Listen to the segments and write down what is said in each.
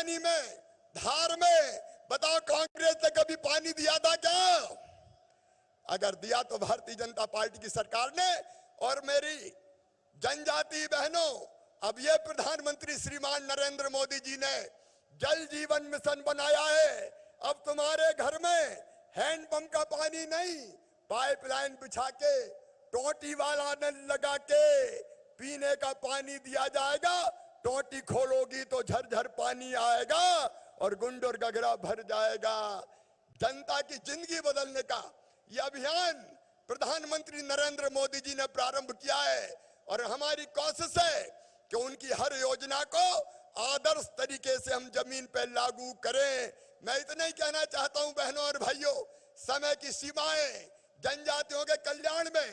पानी में, धार में, बताओ कांग्रेस ने कभी पानी दिया था क्या? अगर दिया तो भारतीय जनता पार्टी की सरकार ने। और मेरी जनजाति बहनों, अब ये प्रधानमंत्री श्रीमान नरेंद्र मोदी जी ने जल जीवन मिशन बनाया है। अब तुम्हारे घर में हैंडपंप का पानी नहीं, पाइपलाइन बिछा के, टोटी वाला नल लगा के पीने का पानी दिया जाएगा। टोटी खोलोगी तो झरझर पानी आएगा और गुंडोर गगरा भर जाएगा। जनता की जिंदगी बदलने का यह अभियान प्रधानमंत्री नरेंद्र मोदी जी ने प्रारंभ किया है और हमारी कोशिश है कि उनकी हर योजना को आदर्श तरीके से हम जमीन पर लागू करें। मैं इतना ही कहना चाहता हूं बहनों और भाइयों, समय की सीमाएं जनजातियों के कल्याण में,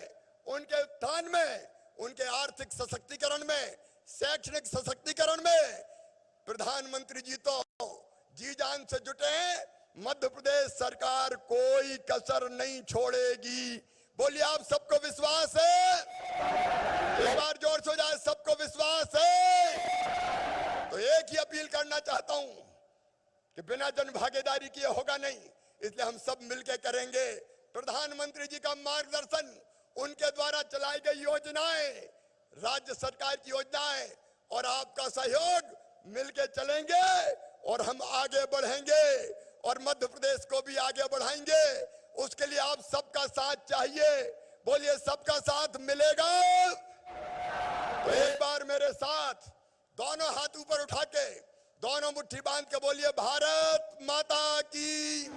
उनके उत्थान में, उनके आर्थिक सशक्तिकरण में, शैक्षणिक सशक्तिकरण में प्रधानमंत्री जी तो जी जान से जुटे हैं। मध्य प्रदेश सरकार कोई कसर नहीं छोड़ेगी। बोलिए, आप सबको विश्वास है? एक बार जोर से हो जाए, सबको विश्वास है? तो एक ही अपील करना चाहता हूं कि बिना जन भागीदारी किए होगा नहीं, इसलिए हम सब मिलकर करेंगे। प्रधानमंत्री जी का मार्गदर्शन, उनके द्वारा चलाई गई योजनाएं, राज्य सरकार की योजनाएं और आपका सहयोग मिलके चलेंगे और हम आगे बढ़ेंगे और मध्य प्रदेश को भी आगे बढ़ाएंगे। उसके लिए आप सबका साथ चाहिए। बोलिए, सबका साथ मिलेगा? तो एक बार मेरे साथ दोनों हाथ ऊपर उठा के, दोनों मुट्ठी बांध के बोलिए, भारत माता की,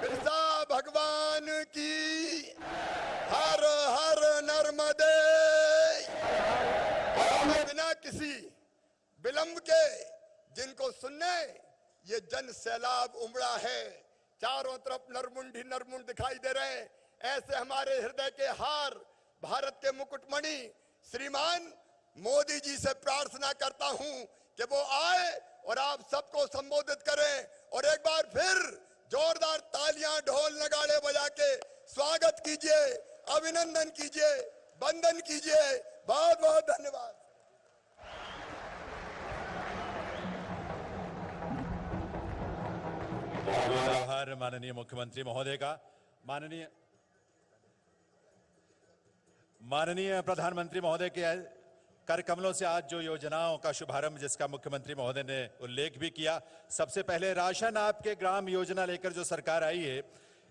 बिरसा भगवान की, हर हर नर्मदे। और बिना किसी विलंब के जिनको सुनने ये जन सैलाब उमड़ा है, चारों तरफ नरमुंड ही नरमुंड दिखाई दे रहे हैं, ऐसे हमारे हृदय के हार, भारत के मुकुटमणि श्रीमान मोदी जी से प्रार्थना करता हूं कि वो आए और आप सबको संबोधित करें और एक बार फिर जोरदार तालियां, ढोल, नगाड़े बजा के स्वागत कीजिए, अभिनंदन कीजिए, वंदन कीजिए। बहुत बहुत धन्यवाद। आभार माननीय मुख्यमंत्री महोदय का। माननीय प्रधानमंत्री महोदय के कर कमलों से आज जो योजनाओं का शुभारंभ, जिसका मुख्यमंत्री महोदय ने उल्लेख भी किया, सबसे पहले राशन आपके ग्राम योजना लेकर जो सरकार आई है,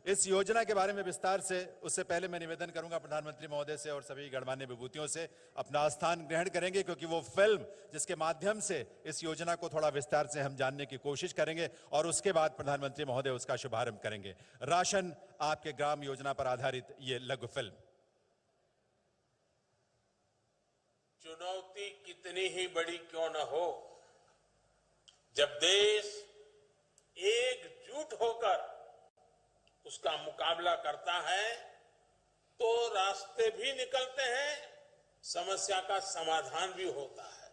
इस योजना के बारे में विस्तार से, उससे पहले मैं निवेदन करूंगा प्रधानमंत्री महोदय से और सभी गणमान्य विभूतियों से अपना स्थान ग्रहण करेंगे, क्योंकि वो फिल्म जिसके माध्यम से इस योजना को थोड़ा विस्तार से हम जानने की कोशिश करेंगे और उसके बाद प्रधानमंत्री महोदय उसका शुभारंभ करेंगे। राशन आपके ग्राम योजना पर आधारित ये लघु फिल्म। चुनौती कितनी ही बड़ी क्यों न हो, जब देश एकजुट होकर उसका मुकाबला करता है तो रास्ते भी निकलते हैं, समस्या का समाधान भी होता है।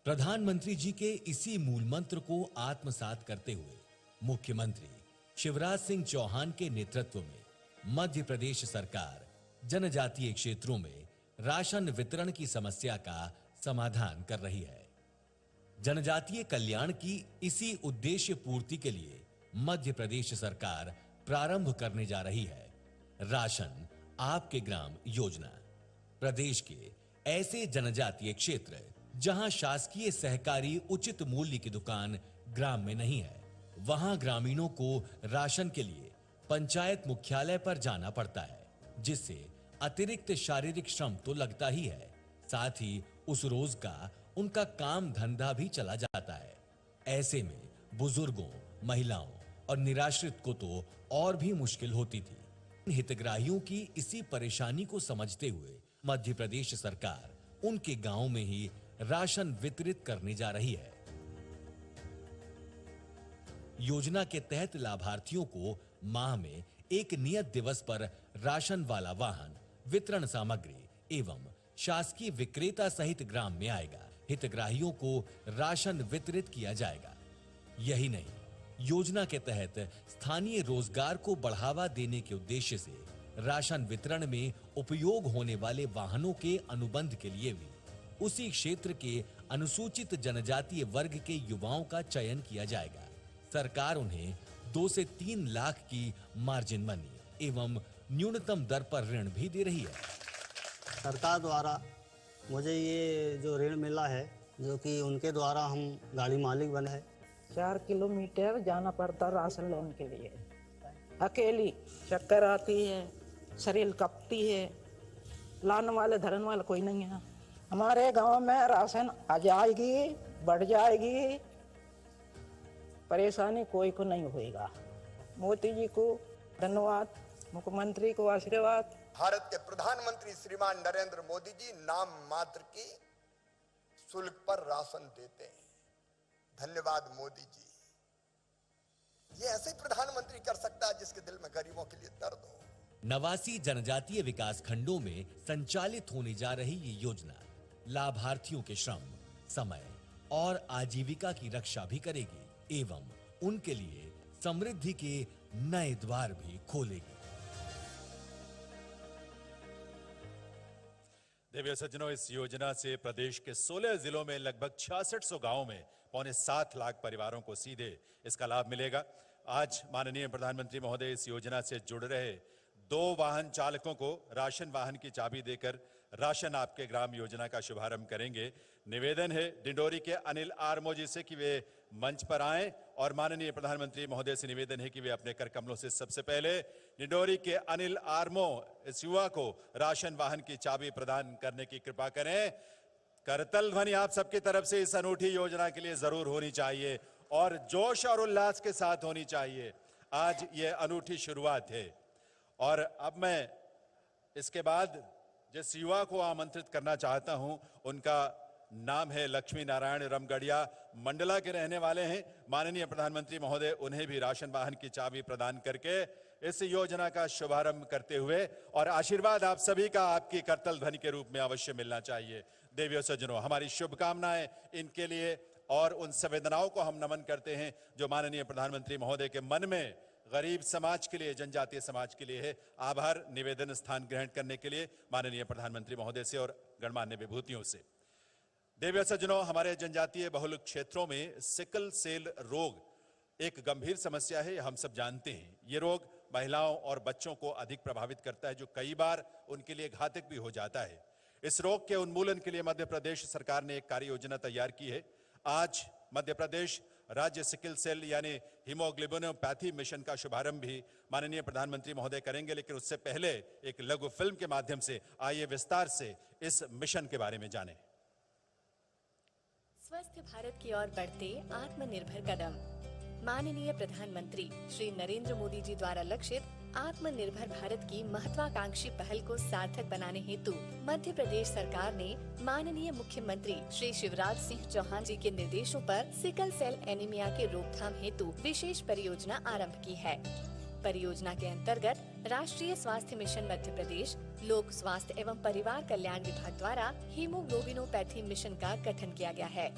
प्रधानमंत्री जी के इसी मूल मंत्र को आत्मसात करते हुए मुख्यमंत्री शिवराज सिंह चौहान के नेतृत्व में मध्य प्रदेश सरकार जनजातीय क्षेत्रों में राशन वितरण की समस्या का समाधान कर रही है। जनजातीय कल्याण की इसी उद्देश्य पूर्ति के लिए मध्य प्रदेश सरकार प्रारंभ करने जा रही है राशन आपके ग्राम योजना। प्रदेश के ऐसे जनजातीय क्षेत्र जहां शासकीय सहकारी उचित मूल्य की दुकान ग्राम में नहीं है, वहां ग्रामीणों को राशन के लिए पंचायत मुख्यालय पर जाना पड़ता है, जिससे अतिरिक्त शारीरिक श्रम तो लगता ही है, साथ ही उस रोज का उनका काम धंधा भी चला जाता है। ऐसे में बुजुर्गों, महिलाओं और निराश्रित को तो और भी मुश्किल होती थी। हितग्राहियों की इसी परेशानी को समझते हुए मध्य प्रदेश सरकार उनके गांव में ही राशन वितरित करने जा रही है। योजना के तहत लाभार्थियों को माह में एक नियत दिवस पर राशन वाला वाहन, वितरण सामग्री एवं शासकीय विक्रेता सहित ग्राम में आएगा। हितग्राहियों को राशन वितरित किया जाएगा। यही नहीं, योजना के तहत स्थानीय रोजगार को बढ़ावा देने के उद्देश्य से राशन वितरण में उपयोग होने वाले वाहनों के अनुबंध के लिए भी उसी क्षेत्र के अनुसूचित जनजातीय वर्ग के युवाओं का चयन किया जाएगा। सरकार उन्हें 2 से 3 लाख की मार्जिन मनी एवं न्यूनतम दर पर ऋण भी दे रही है। सरकार द्वारा मुझे ये जो ऋण मिला है, जो कि उनके द्वारा हम गाड़ी मालिक बने हैं। 4 किलोमीटर जाना पड़ता राशन लेने के लिए। अकेली चक्कर आती है, शरीर कपती है, लाने वाले धरने वाले कोई नहीं है। हमारे गांव में राशन आ जाएगी, बढ़ जाएगी, परेशानी कोई को नहीं होएगा। मोदी जी को धन्यवाद, मुख्यमंत्री को आशीर्वाद। भारत के प्रधानमंत्री श्रीमान नरेंद्र मोदी जी नाम मात्र की शुल्क पर राशन देते हैं। धन्यवाद मोदी जी। ये ऐसे प्रधानमंत्री कर सकता है जिसके दिल में गरीबों के लिए दर्द हो। 89 जनजातीय विकास खंडों में संचालित होने जा रही ये योजना लाभार्थियों के श्रम, समय और आजीविका की रक्षा भी करेगी एवं उनके लिए समृद्धि के नए द्वार भी खोलेगी। देवियों सज्जनों, इस योजना से प्रदेश के 16 जिलों में लगभग 6600 गांवों में 6.25 लाख परिवारों को सीधे इसका लाभ मिलेगा। आज माननीय प्रधानमंत्री महोदय इस योजना से जुड़ रहे 2 वाहन चालकों को राशन वाहन की चाबी देकर राशन आपके ग्राम योजना का शुभारंभ करेंगे। निवेदन है डिंडोरी के अनिल आरमो जी से कि वे मंच पर आएं और माननीय प्रधानमंत्री महोदय से निवेदन है कि वे अपने कर कमलों से सबसे पहले डिंडोरी के अनिल आरमो इस युवा को राशन वाहन की चाबी प्रदान करने की कृपा करें। करतल ध्वनि आप सबकी तरफ से इस अनूठी योजना के लिए जरूर होनी चाहिए और जोश और उल्लास के साथ होनी चाहिए। आज ये अनूठी शुरुआत है और अब मैं इसके बाद जिस युवा को आमंत्रित करना चाहता हूं, उनका नाम है लक्ष्मी नारायण रमगढ़िया, मंडला के रहने वाले हैं। माननीय प्रधानमंत्री महोदय उन्हें भी राशन वाहन की चाबी प्रदान करके इस योजना का शुभारंभ करते हुए और आशीर्वाद आप सभी का आपकी करतल ध्वनि के रूप में अवश्य मिलना चाहिए। देवियों सज्जनों, हमारी शुभकामनाएं इनके लिए और उन संवेदनाओं को हम नमन करते हैं जो माननीय प्रधानमंत्री महोदय के मन में गरीब समाज के लिए, जनजातीय समाज के लिए है। आभार निवेदन स्थान ग्रहण करने के लिए माननीय प्रधानमंत्री महोदय से और गणमान्य विभूतियों से। देवियों सज्जनों, हमारे जनजातीय बहुल क्षेत्रों में सिकल सेल रोग एक गंभीर समस्या है, हम सब जानते हैं। ये रोग महिलाओं और बच्चों को अधिक प्रभावित करता है, जो कई बार उनके लिए घातक भी हो जाता है। इस रोग के उन्मूलन के लिए मध्य प्रदेश सरकार ने एक कार्य योजना तैयार की है। आज मध्य प्रदेश राज्य सिकल सेल यानी हीमोग्लोबिनोपैथी मिशन का शुभारंभ भी माननीय प्रधानमंत्री महोदय करेंगे, लेकिन उससे पहले एक लघु फिल्म के माध्यम से आइए विस्तार से इस मिशन के बारे में जानें। स्वस्थ भारत की ओर बढ़ते आत्मनिर्भर कदम। माननीय प्रधानमंत्री श्री नरेंद्र मोदी जी द्वारा लक्षित आत्मनिर्भर भारत की महत्वाकांक्षी पहल को सार्थक बनाने हेतु मध्य प्रदेश सरकार ने माननीय मुख्यमंत्री श्री शिवराज सिंह चौहान जी के निर्देशों पर सिकल सेल एनीमिया के रोकथाम हेतु विशेष परियोजना आरंभ की है। परियोजना के अंतर्गत राष्ट्रीय स्वास्थ्य मिशन मध्य प्रदेश, लोक स्वास्थ्य एवं परिवार कल्याण विभाग द्वारा हीमोग्लोबिनोपैथी मिशन का गठन किया गया है।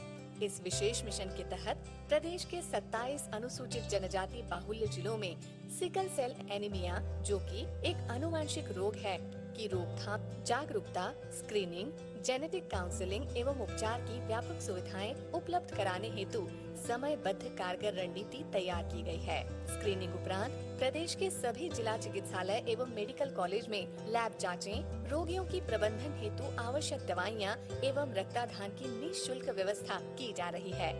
इस विशेष मिशन के तहत प्रदेश के 27 अनुसूचित जनजाति बाहुल्य जिलों में सिकल सेल एनीमिया, जो कि एक आनुवंशिक रोग है, की रोकथाम, जागरूकता, स्क्रीनिंग, जेनेटिक काउंसलिंग एवं उपचार की व्यापक सुविधाएं उपलब्ध कराने हेतु समयबद्ध कारगर रणनीति तैयार की गई है। स्क्रीनिंग उपरांत प्रदेश के सभी जिला चिकित्सालय एवं मेडिकल कॉलेज में लैब जांचें, रोगियों की प्रबंधन हेतु आवश्यक दवाइयां एवं रक्तदान की निःशुल्क व्यवस्था की जा रही है।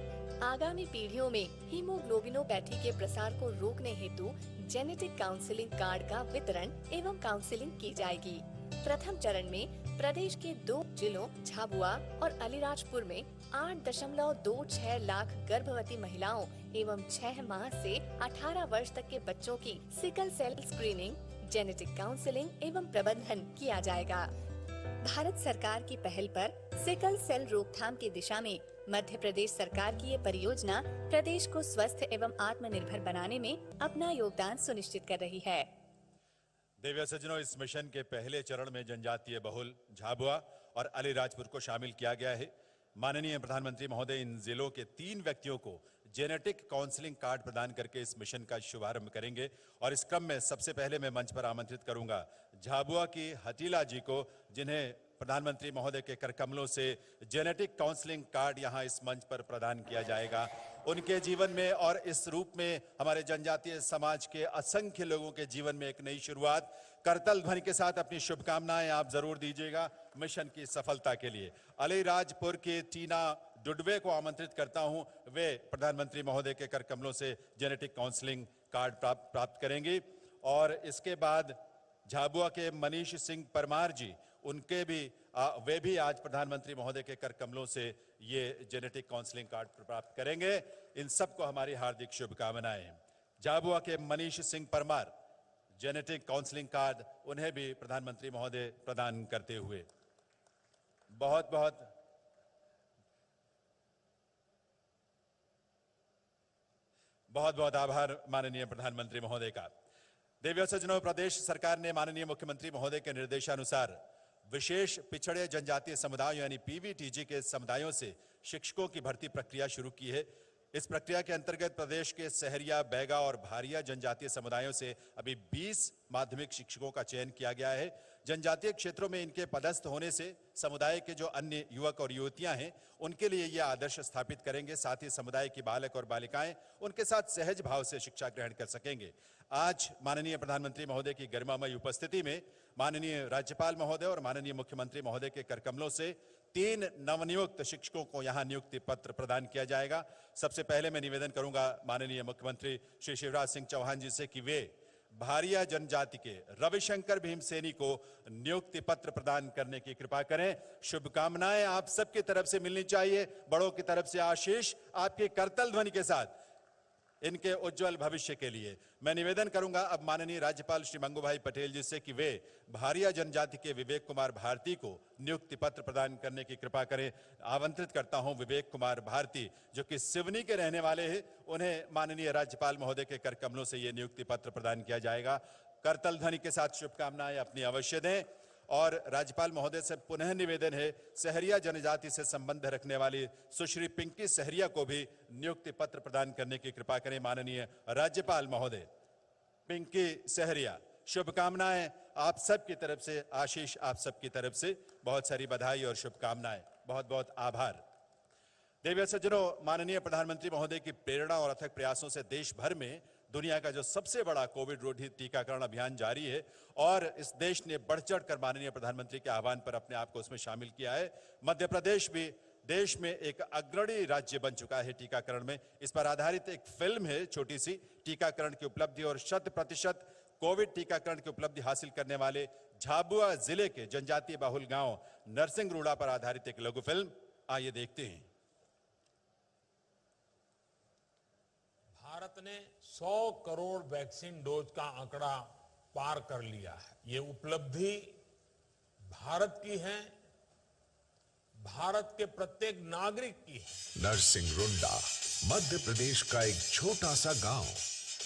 आगामी पीढ़ियों में हीमोग्लोबिनोपैथी के प्रसार को रोकने हेतु जेनेटिक काउंसलिंग कार्ड का वितरण एवं काउंसलिंग की जाएगी। प्रथम चरण में प्रदेश के 2 जिलों झाबुआ और अलीराजपुर में 8.26 लाख गर्भवती महिलाओं एवं 6 माह से 18 वर्ष तक के बच्चों की sickle cell screening, genetic counselling एवं प्रबंधन किया जाएगा। भारत सरकार की पहल पर सिकल सेल रोकथाम की दिशा में मध्य प्रदेश सरकार की ये परियोजना प्रदेश को स्वस्थ एवं आत्मनिर्भर बनाने में अपना योगदान सुनिश्चित कर रही है। देवियों सज्जनों, इस मिशन के पहले चरण में जनजातीय बहुल झाबुआ और अलीराजपुर को शामिल किया गया है। माननीय प्रधानमंत्री महोदय इन जिलों के 3 व्यक्तियों को जेनेटिक काउंसलिंग कार्ड प्रदान करके इस मिशन का शुभारंभ करेंगे और इस क्रम में सबसे पहले मैं मंच पर आमंत्रित करूंगा झाबुआ की हतीला जी को, जिन्हें प्रधानमंत्री महोदय के करकमलों से जेनेटिक काउंसलिंग कार्ड यहां इस मंच पर प्रदान किया जाएगा। उनके जीवन में और इस रूप में हमारे जनजातीय समाज के असंख्य लोगों के जीवन में एक नई शुरुआत। करतल ध्वनि के साथ अपनी शुभकामनाएं आप जरूर दीजिएगा मिशन की सफलता के लिए। अलीराजपुर की टीना डुडवे को आमंत्रित करता हूं, वे प्रधानमंत्री महोदय के करकमलों से जेनेटिक काउंसलिंग कार्ड प्राप्त करेंगी। और इसके बाद झाबुआ के मनीष सिंह परमार जी, वे भी आज प्रधानमंत्री महोदय के करकमलों से ये जेनेटिक काउंसलिंग कार्ड प्राप्त करेंगे। इन सबको हमारी हार्दिक शुभकामनाएं। झाबुआ के Manish Singh Parmar genetic counselling card उन्हें भी प्रधानमंत्री महोदय प्रदान करते हुए बहुत बहुत आभार माननीय प्रधानमंत्री महोदय का। देवियों सज्जनों, प्रदेश सरकार ने माननीय मुख्यमंत्री महोदय के निर्देशानुसार विशेष पिछड़े जनजातीय समुदायों यानी पीवीटीजी के समुदायों से शिक्षकों की भर्ती प्रक्रिया शुरू की है। इस प्रक्रिया के अंतर्गत प्रदेश के सहरिया, बैगा और भारिया जनजातीय समुदायों से अभी 20 माध्यमिक शिक्षकों का चयन किया गया है। जनजातीय क्षेत्रों में इनके पदस्थ होने से समुदाय के जो अन्य युवक और युवतियां हैं उनके लिए यह आदर्श स्थापित करेंगे। साथ ही समुदाय की बालक और बालिकाएं उनके साथ सहज भाव से शिक्षा ग्रहण कर सकेंगे। आज माननीय प्रधानमंत्री महोदय की गरिमामयी उपस्थिति में माननीय राज्यपाल महोदय और माननीय मुख्यमंत्री महोदय के करकमलों से 3 नवनियुक्त शिक्षकों को यहां नियुक्ति पत्र प्रदान किया जाएगा। सबसे पहले मैं निवेदन करूंगा माननीय मुख्यमंत्री श्री शिवराज सिंह चौहान जी से कि वे भारिया जनजाति के रविशंकर भीमसेनी को नियुक्ति पत्र प्रदान करने की कृपा करें। शुभकामनाएं आप सबकी तरफ से मिलनी चाहिए, बड़ों की तरफ से आशीष आपके करतल ध्वनि के साथ इनके उज्जवल भविष्य के लिए। मैं निवेदन करूंगा अब माननीय राज्यपाल श्री मंगूभाई पटेल जी से कि वे भारिया जनजाति के विवेक कुमार भारती को नियुक्ति पत्र प्रदान करने की कृपा करें। आमंत्रित करता हूं विवेक कुमार भारती जो कि सिवनी के रहने वाले हैं, उन्हें माननीय राज्यपाल महोदय के करकमलों से यह नियुक्ति पत्र प्रदान किया जाएगा। करतल ध्वनि के साथ शुभकामनाएं अपनी अवश्य दें। और राज्यपाल महोदय से पुनः निवेदन है, सहरिया जनजाति से संबंध रखने वाली सुश्री पिंकी सहरिया को भी नियुक्ति पत्र प्रदान करने की कृपा करें। माननीय राज्यपाल महोदय, पिंकी सहरिया, शुभकामनाएं आप सब की तरफ से, आशीष आप सब की तरफ से, बहुत सारी बधाई और शुभकामनाएं, बहुत बहुत आभार। देवियों सज्जनों, माननीय प्रधानमंत्री महोदय की प्रेरणा और अथक प्रयासों से देश भर में दुनिया का जो सबसे बड़ा कोविड रोधी टीकाकरण अभियान जारी है और इस देश ने बढ़ चढ़कर माननीय प्रधानमंत्री के आह्वान पर अपने आप को उसमें शामिल किया है। मध्य प्रदेश भी देश में एक अग्रणी राज्य बन चुका है टीकाकरण में। इस पर आधारित एक फिल्म है छोटी सी, टीकाकरण की उपलब्धि और 100% कोविड टीकाकरण की उपलब्धि हासिल करने वाले झाबुआ जिले के जनजातीय बाहुल गांव नरसिंहरूड़ा पर आधारित एक लघु फिल्म। आइए देखते हैं। भारत ने 100 करोड़ वैक्सीन डोज का आंकड़ा पार कर लिया है। ये उपलब्धि भारत की है, भारत के प्रत्येक नागरिक की है। नरसिंहरूड़ा मध्य प्रदेश का एक छोटा सा गांव।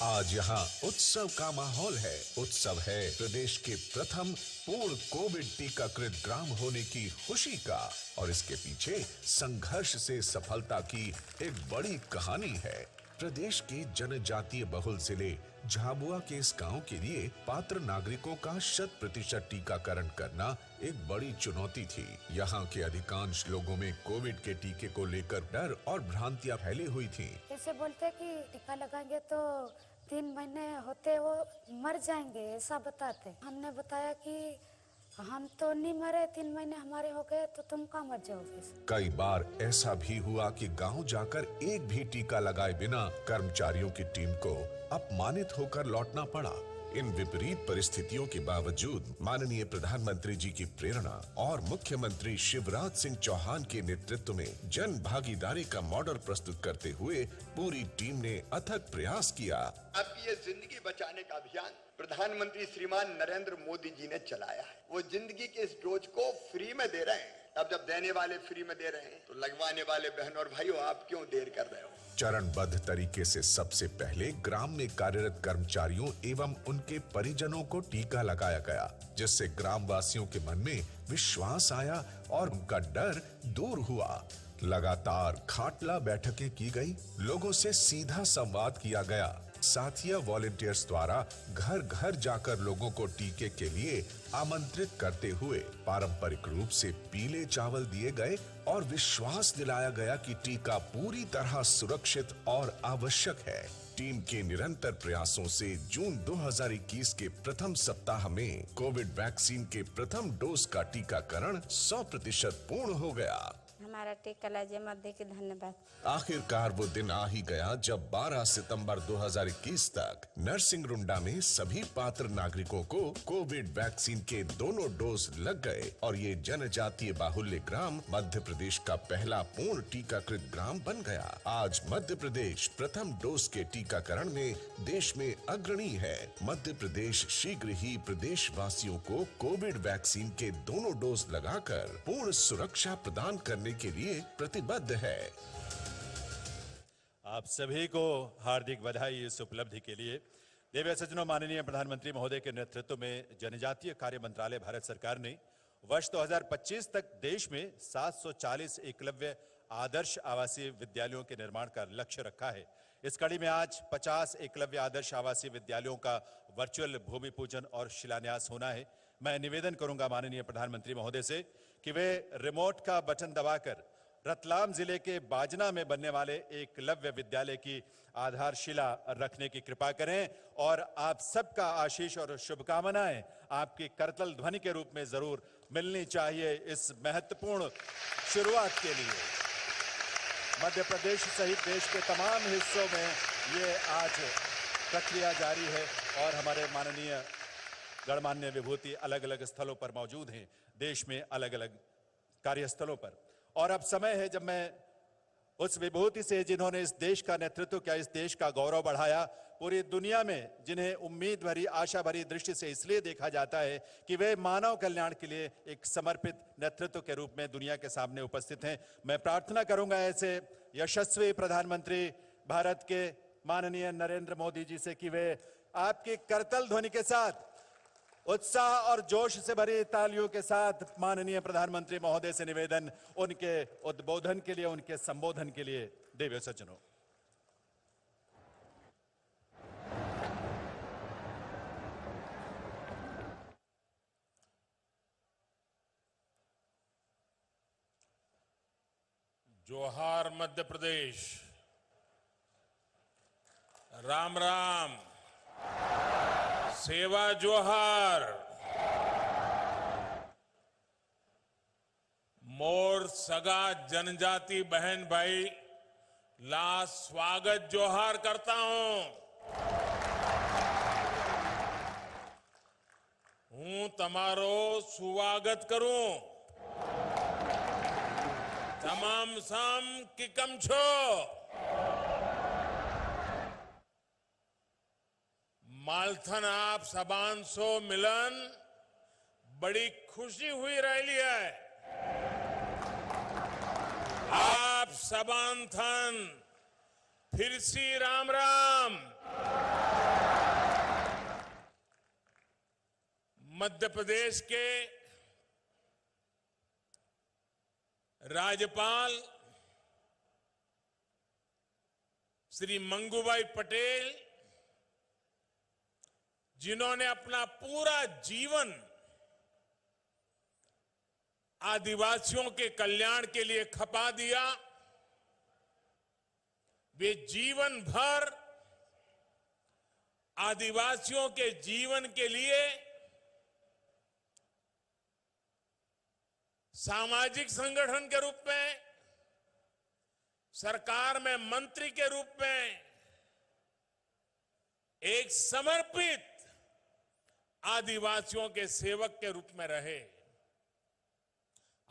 आज यहाँ उत्सव का माहौल है। उत्सव है प्रदेश के प्रथम पूर्ण कोविड टीकाकृत ग्राम होने की खुशी का, और इसके पीछे संघर्ष से सफलता की एक बड़ी कहानी है। प्रदेश के जनजातीय बहुल जिले झाबुआ के इस गांव के लिए पात्र नागरिकों का 100% टीकाकरण करना एक बड़ी चुनौती थी। यहाँ के अधिकांश लोगों में कोविड के टीके को लेकर डर और भ्रांतियां फैली हुई थीं। ऐसे बोलते कि टीका लगाएंगे तो 3 महीने होते वो मर जाएंगे, ऐसा बताते। हमने बताया कि हम तो नहीं मरे, 3 महीने हमारे हो गए तो तुम कहाँ मर जाओगे। कई बार ऐसा भी हुआ कि गांव जाकर एक भी टीका लगाए बिना कर्मचारियों की टीम को अपमानित होकर लौटना पड़ा। इन विपरीत परिस्थितियों के बावजूद माननीय प्रधानमंत्री जी की प्रेरणा और मुख्यमंत्री शिवराज सिंह चौहान के नेतृत्व में जन भागीदारी का मॉडल प्रस्तुत करते हुए पूरी टीम ने अथक प्रयास किया। आपकी ये जिंदगी बचाने का अभियान प्रधानमंत्री श्रीमान नरेंद्र मोदी जी ने चलाया है। वो जिंदगी के इस डोज को फ्री में दे रहे हैं। अब जब देने वाले फ्री में दे रहे हैं तो लगवाने वाले बहनों और भाइयों आप क्यों देर कर रहे हो। चरणबद्ध तरीके से सबसे पहले ग्राम में कार्यरत कर्मचारियों एवं उनके परिजनों को टीका लगाया गया, जिससे ग्रामवासियों के मन में विश्वास आया और उनका डर दूर हुआ। लगातार खाटला बैठकें की गई, लोगों से सीधा संवाद किया गया, साथिया वॉलेंटियर्स द्वारा घर घर जाकर लोगों को टीके के लिए आमंत्रित करते हुए पारंपरिक रूप से पीले चावल दिए गए और विश्वास दिलाया गया कि टीका पूरी तरह सुरक्षित और आवश्यक है। टीम के निरंतर प्रयासों से जून 2021 के प्रथम सप्ताह में कोविड वैक्सीन के प्रथम डोज का टीकाकरण 100% पूर्ण हो गया। हमारा टीका लाजे मध्य के धन्यवाद। आखिरकार वो दिन आ ही गया जब 12 सितंबर 2021 तक नरसिंहरुंडा में सभी पात्र नागरिकों को कोविड वैक्सीन के दोनों डोज लग गए और ये जनजातीय बाहुल्य ग्राम मध्य प्रदेश का पहला पूर्ण टीकाकृत ग्राम बन गया। आज मध्य प्रदेश प्रथम डोज के टीकाकरण में देश में अग्रणी है। मध्य प्रदेश शीघ्र ही प्रदेश वासियों को कोविड वैक्सीन के दोनों डोज लगाकर पूर्ण सुरक्षा प्रदान करने के लिए प्रतिबद्ध है। आप सभी को हार्दिक बधाई इस उपलब्धि के लिए। देवी सज्जनों, माननीय प्रधानमंत्री महोदय के नेतृत्व में जनजातीय कार्य मंत्रालय भारत सरकार ने वर्ष 2025 तक देश में 740 एकलव्य आदर्श आवासीय विद्यालयों के निर्माण का लक्ष्य रखा है। इस कड़ी में आज 50 एकलव्य आदर्श आवासीय विद्यालयों का वर्चुअल भूमि पूजन और शिलान्यास होना है। मैं निवेदन करूंगा माननीय प्रधानमंत्री महोदय से कि वे रिमोट का बटन दबाकर रतलाम जिले के बाजना में बनने वाले एकलव्य विद्यालय की आधारशिला रखने की कृपा करें और आप सबका आशीष और शुभकामनाएं आपकी करतल ध्वनि के रूप में जरूर मिलनी चाहिए इस महत्वपूर्ण शुरुआत के लिए। मध्य प्रदेश सहित देश के तमाम हिस्सों में ये आज प्रक्रिया जारी है और हमारे माननीय गणमान्य विभूति अलग अलग स्थलों पर मौजूद हैं, देश में अलग अलग कार्यस्थलों पर। और अब समय है जब मैं उस विभूति से जिन्होंने इस देश का नेतृत्व किया, इस देश का गौरव बढ़ाया, पूरी दुनिया में जिन्हें उम्मीद भरी आशा भरी दृष्टि से इसलिए देखा जाता है कि वे मानव कल्याण के लिए एक समर्पित नेतृत्व के रूप में दुनिया के सामने उपस्थित हैं। मैं प्रार्थना करूंगा ऐसे यशस्वी प्रधानमंत्री भारत के माननीय नरेंद्र मोदी जी से कि वे आपकी करतल ध्वनि के साथ उत्साह और जोश से भरी तालियों के साथ माननीय प्रधानमंत्री महोदय से निवेदन, उनके उद्बोधन के लिए, उनके संबोधन के लिए। देवी सज्जनों, जोहार मध्य प्रदेश, राम राम, सेवा जोहार। मोर सगा जनजाति बहन भाई ला स्वागत जोहार करता हूं तमारो स्वागत करूं। तमाम साम की कम छो। मालथन आप सबान सो मिलन बड़ी खुशी हुई रही है। आप सबान थन फिर सी राम राम। मध्य प्रदेश के राज्यपाल श्री मंगूभाई पटेल, जिन्होंने अपना पूरा जीवन आदिवासियों के कल्याण के लिए खपा दिया, वे जीवन भर आदिवासियों के जीवन के लिए सामाजिक संगठन के रूप में, सरकार में मंत्री के रूप में एक समर्पित आदिवासियों के सेवक के रूप में रहे।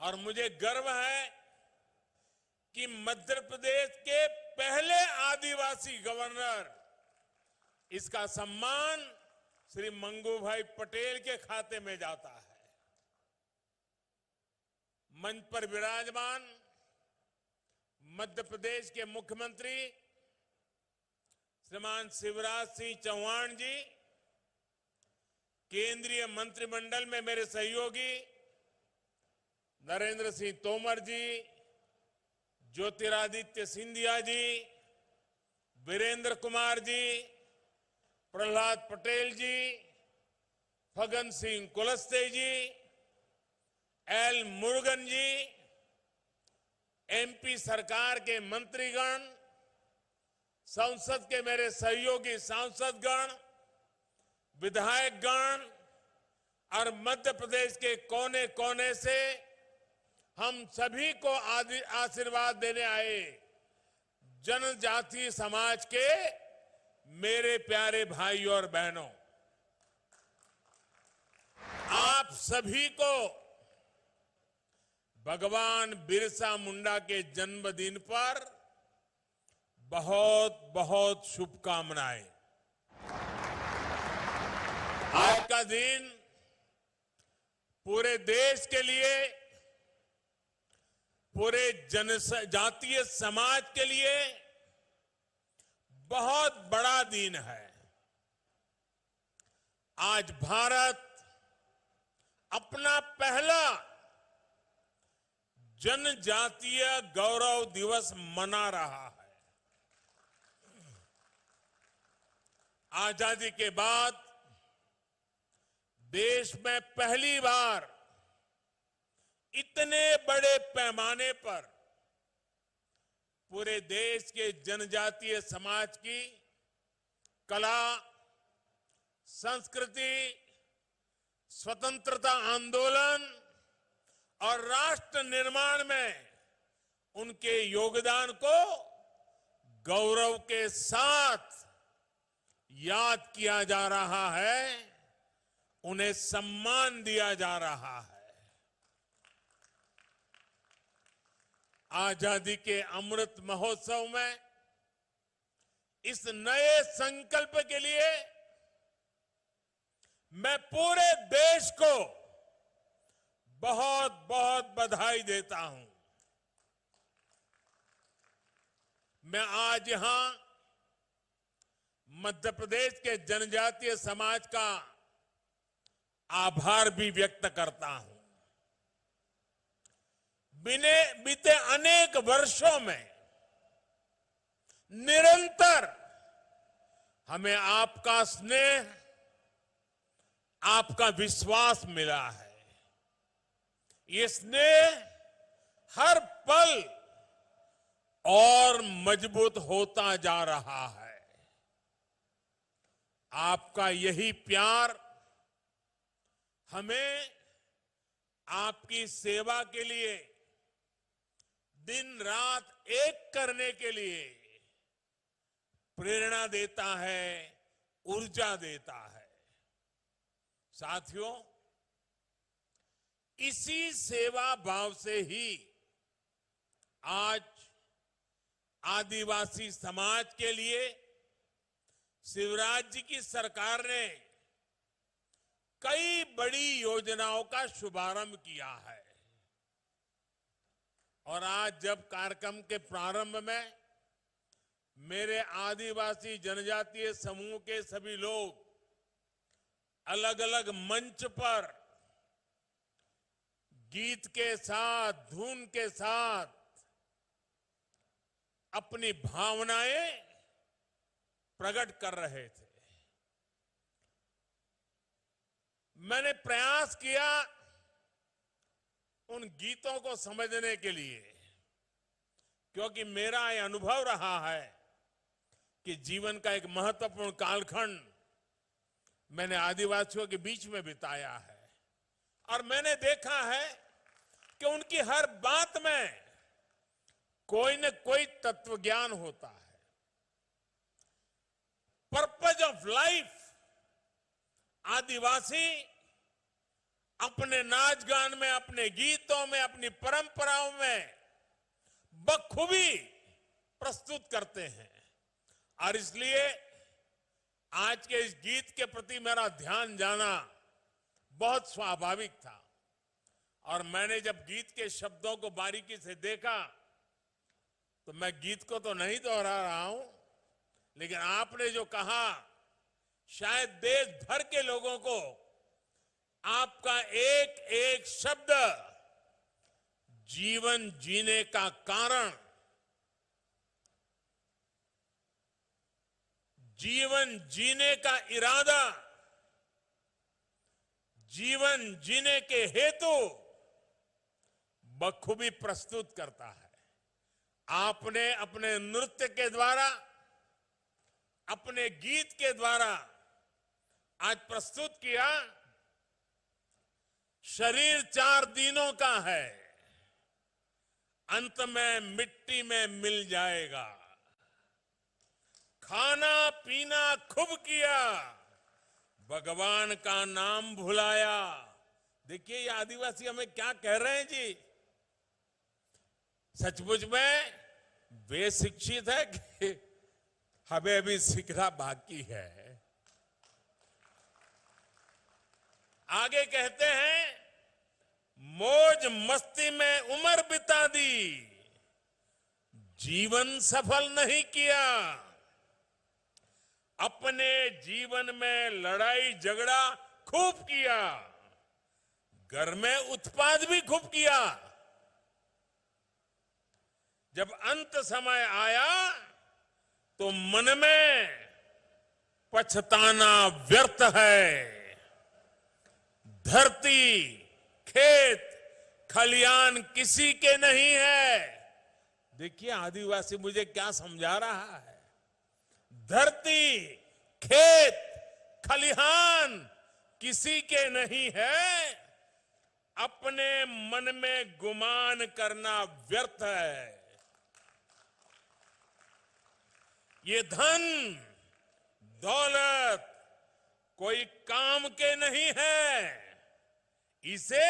और मुझे गर्व है कि मध्य प्रदेश के पहले आदिवासी गवर्नर, इसका सम्मान श्री मंगूभाई पटेल के खाते में जाता है। मंच पर विराजमान मध्य प्रदेश के मुख्यमंत्री श्रीमान शिवराज सिंह चौहान जी, केंद्रीय मंत्रिमंडल में मेरे सहयोगी नरेंद्र सिंह तोमर जी, ज्योतिरादित्य सिंधिया जी, वीरेंद्र कुमार जी, प्रहलाद पटेल जी, फगन सिंह कुलस्ते जी, एल मुरुगन जी, एमपी सरकार के मंत्रीगण, संसद के मेरे सहयोगी सांसदगण, विधायकगण और मध्य प्रदेश के कोने कोने से हम सभी को आशीर्वाद देने आए जनजातीय समाज के मेरे प्यारे भाइयों और बहनों, आप सभी को भगवान बिरसा मुंडा के जन्मदिन पर बहुत बहुत शुभकामनाएं। आज का दिन पूरे देश के लिए, पूरे जनजातीय समाज के लिए बहुत बड़ा दिन है। आज भारत अपना पहला जनजातीय गौरव दिवस मना रहा है। आजादी के बाद देश में पहली बार इतने बड़े पैमाने पर पूरे देश के जनजातीय समाज की कला, संस्कृति, स्वतंत्रता आंदोलन और राष्ट्र निर्माण में उनके योगदान को गौरव के साथ याद किया जा रहा है, उन्हें सम्मान दिया जा रहा है। आजादी के अमृत महोत्सव में इस नए संकल्प के लिए मैं पूरे देश को बहुत बहुत बधाई देता हूं। मैं आज यहां मध्य प्रदेश के जनजातीय समाज का आभार भी व्यक्त करता हूं। बीते अनेक वर्षों में निरंतर हमें आपका स्नेह, आपका विश्वास मिला है। ये स्नेह हर पल और मजबूत होता जा रहा है। आपका यही प्यार हमें आपकी सेवा के लिए दिन रात एक करने के लिए प्रेरणा देता है, ऊर्जा देता है। साथियों, इसी सेवा भाव से ही आज आदिवासी समाज के लिए शिवराज जी की सरकार ने कई बड़ी योजनाओं का शुभारंभ किया है। और आज जब कार्यक्रम के प्रारंभ में मेरे आदिवासी जनजातीय समूह के सभी लोग अलग अलग मंच पर गीत के साथ, धुन के साथ अपनी भावनाएं प्रकट कर रहे थे, मैंने प्रयास किया उन गीतों को समझने के लिए, क्योंकि मेरा यह अनुभव रहा है कि जीवन का एक महत्वपूर्ण कालखंड मैंने आदिवासियों के बीच में बिताया है और मैंने देखा है कि उनकी हर बात में कोई न कोई तत्व ज्ञान होता है। पर्पज ऑफ लाइफ आदिवासी अपने नाच गान में, अपने गीतों में, अपनी परंपराओं में बखूबी प्रस्तुत करते हैं। और इसलिए आज के इस गीत के प्रति मेरा ध्यान जाना बहुत स्वाभाविक था। और मैंने जब गीत के शब्दों को बारीकी से देखा तो मैं गीत को तो नहीं दोहरा रहा हूं, लेकिन आपने जो कहा शायद देश भर के लोगों को आपका एक एक शब्द जीवन जीने का कारण, जीवन जीने का इरादा, जीवन जीने के हेतु बखूबी प्रस्तुत करता है। आपने अपने नृत्य के द्वारा, अपने गीत के द्वारा आज प्रस्तुत किया, शरीर 4 दिनों का है, अंत में मिट्टी में मिल जाएगा। खाना पीना खूब किया, भगवान का नाम भुलाया। देखिए ये आदिवासी हमें क्या कह रहे हैं जी। सचमुच में वे शिक्षित है कि हमें अभी सीखना बाकी है। आगे कहते हैं, मौज मस्ती में उम्र बिता दी, जीवन सफल नहीं किया। अपने जीवन में लड़ाई झगड़ा खूब किया, घर में उत्पाद भी खूब किया। जब अंत समय आया तो मन में पछताना व्यर्थ है। धरती, खेत, खलियान किसी के नहीं है। देखिए आदिवासी मुझे क्या समझा रहा है। धरती, खेत, खलिहान किसी के नहीं है। अपने मन में गुमान करना व्यर्थ है। ये धन दौलत कोई काम के नहीं है, इसे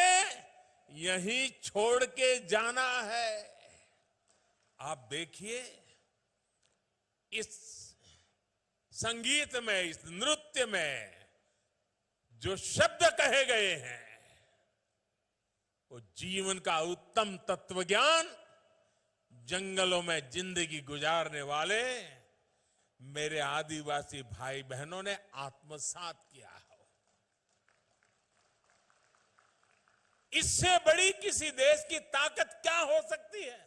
यहीं छोड़ के जाना है। आप देखिए इस संगीत में, इस नृत्य में जो शब्द कहे गए हैं, वो जीवन का उत्तम तत्वज्ञान जंगलों में जिंदगी गुजारने वाले मेरे आदिवासी भाई बहनों ने आत्मसात किया है। इससे बड़ी किसी देश की ताकत क्या हो सकती है?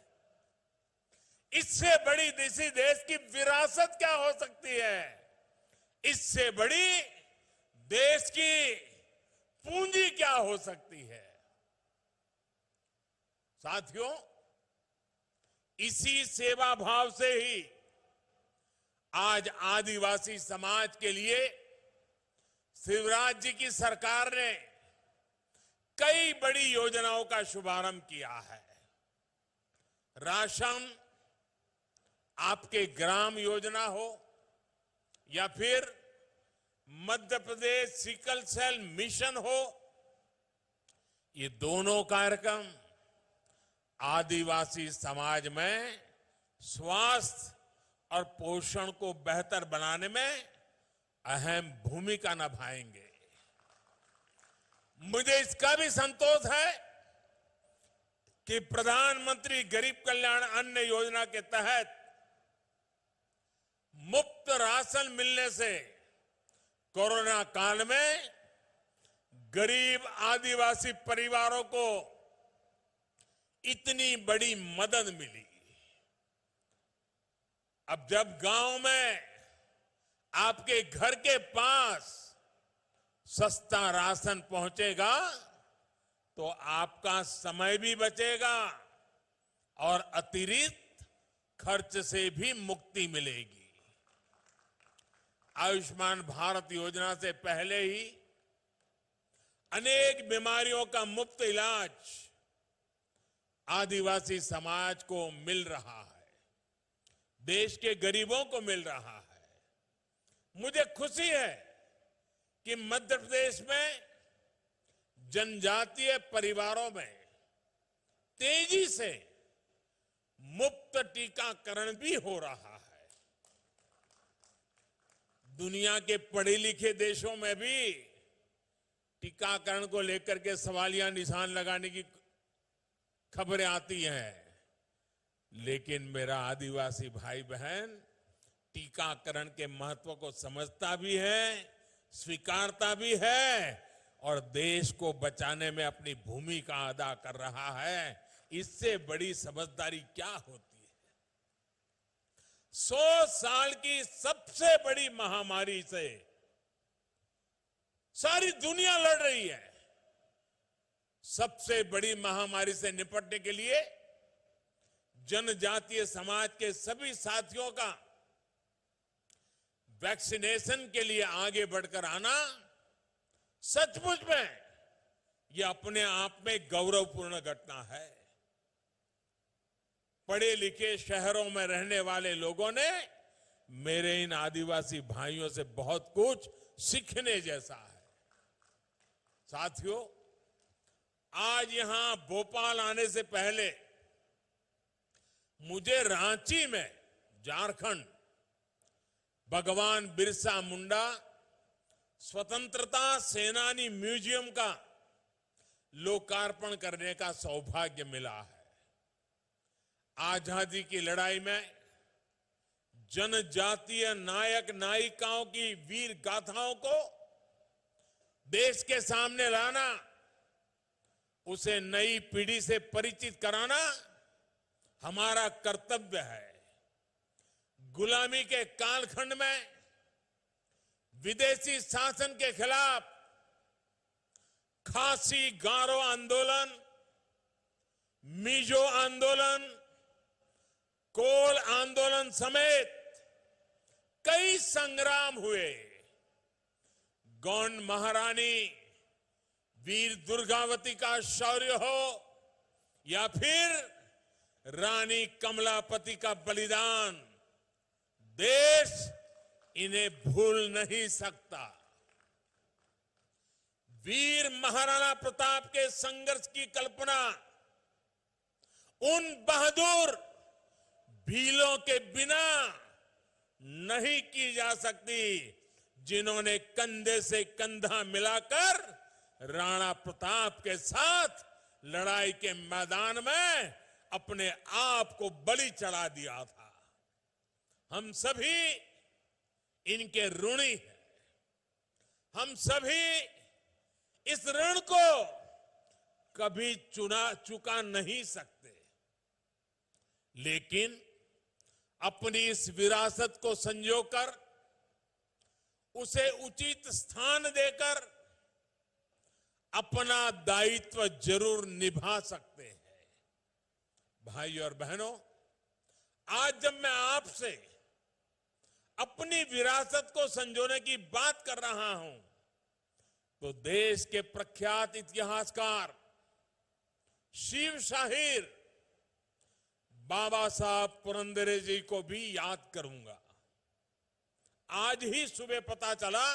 इससे बड़ी किसी देश की विरासत क्या हो सकती है? इससे बड़ी देश की पूंजी क्या हो सकती है? साथियों, इसी सेवा भाव से ही आज आदिवासी समाज के लिए शिवराज जी की सरकार ने कई बड़ी योजनाओं का शुभारंभ किया है। राशन आपके ग्राम योजना हो या फिर Madhya Pradesh sickle cell mission हो, ये दोनों कार्यक्रम आदिवासी समाज में स्वास्थ्य और पोषण को बेहतर बनाने में अहम भूमिका निभाएंगे। मुझे इसका भी संतोष है कि प्रधानमंत्री गरीब कल्याण अन्न योजना के तहत मुफ्त राशन मिलने से कोरोना काल में गरीब आदिवासी परिवारों को इतनी बड़ी मदद मिली। अब जब गांव में आपके घर के पास सस्ता राशन पहुंचेगा तो आपका समय भी बचेगा और अतिरिक्त खर्च से भी मुक्ति मिलेगी। आयुष्मान भारत योजना से पहले ही अनेक बीमारियों का मुफ्त इलाज आदिवासी समाज को मिल रहा है, देश के गरीबों को मिल रहा है। मुझे खुशी है कि मध्य प्रदेश में जनजातीय परिवारों में तेजी से मुफ्त टीकाकरण भी हो रहा है। दुनिया के पढ़े लिखे देशों में भी टीकाकरण को लेकर के सवालिया निशान लगाने की खबरें आती हैं, लेकिन मेरा आदिवासी भाई बहन टीकाकरण के महत्व को समझता भी है, स्वीकारता भी है और देश को बचाने में अपनी भूमिका अदा कर रहा है। इससे बड़ी समझदारी क्या होती है? 100 साल की सबसे बड़ी महामारी से सारी दुनिया लड़ रही है। सबसे बड़ी महामारी से निपटने के लिए जनजातीय समाज के सभी साथियों का वैक्सीनेशन के लिए आगे बढ़कर आना सचमुच में यह अपने आप में गौरवपूर्ण घटना है। पढ़े लिखे शहरों में रहने वाले लोगों ने मेरे इन आदिवासी भाइयों से बहुत कुछ सीखने जैसा है। साथियों, आज यहां भोपाल आने से पहले मुझे रांची में झारखंड भगवान बिरसा मुंडा स्वतंत्रता सेनानी म्यूजियम का लोकार्पण करने का सौभाग्य मिला है। आजादी की लड़ाई में जनजातीय नायक नायिकाओं की वीर गाथाओं को देश के सामने लाना, उसे नई पीढ़ी से परिचित कराना हमारा कर्तव्य है। गुलामी के कालखंड में विदेशी शासन के खिलाफ खासी गारो आंदोलन, मिजो आंदोलन, कोल आंदोलन समेत कई संग्राम हुए। गौंड महारानी वीर दुर्गावती का शौर्य हो या फिर रानी कमलापति का बलिदान, देश इन्हें भूल नहीं सकता। वीर महाराणा प्रताप के संघर्ष की कल्पना उन बहादुर भीलों के बिना नहीं की जा सकती जिन्होंने कंधे से कंधा मिलाकर राणा प्रताप के साथ लड़ाई के मैदान में अपने आप को बलि चढ़ा दिया था। हम सभी इनके ऋणी हैं। हम सभी इस ऋण को कभी चुका नहीं सकते, लेकिन अपनी इस विरासत को संजोकर उसे उचित स्थान देकर अपना दायित्व जरूर निभा सकते हैं। भाई और बहनों, आज जब मैं आपसे अपनी विरासत को संजोने की बात कर रहा हूं, तो देश के प्रख्यात इतिहासकार शिव शाहीर बाबा साहब पुरंदरे जी को भी याद करूंगा। आज ही सुबह पता चला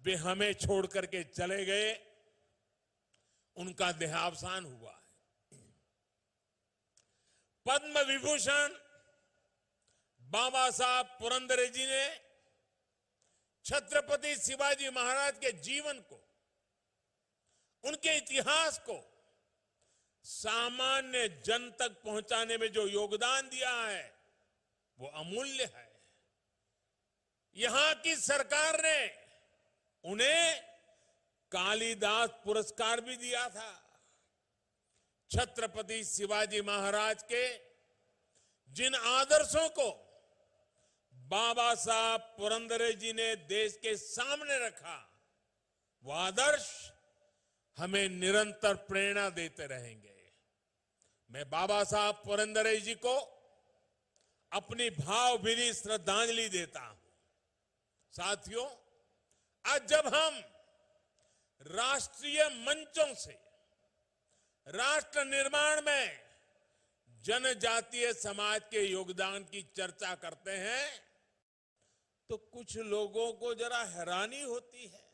वे हमें छोड़ करके चले गए, उनका देहावसान हुआ है। पद्म विभूषण बाबा साहब पुरंदरे जी ने छत्रपति शिवाजी महाराज के जीवन को, उनके इतिहास को सामान्य जन तक पहुंचाने में जो योगदान दिया है वो अमूल्य है। यहां की सरकार ने उन्हें कालिदास पुरस्कार भी दिया था। छत्रपति शिवाजी महाराज के जिन आदर्शों को बाबा साहब पुरंदरे जी ने देश के सामने रखा, वो आदर्श हमें निरंतर प्रेरणा देते रहेंगे। मैं बाबा साहब पुरंदरे जी को अपनी भावभीनी श्रद्धांजलि देता हूं। साथियों, आज जब हम राष्ट्रीय मंचों से राष्ट्र निर्माण में जनजातीय समाज के योगदान की चर्चा करते हैं, तो कुछ लोगों को जरा हैरानी होती है।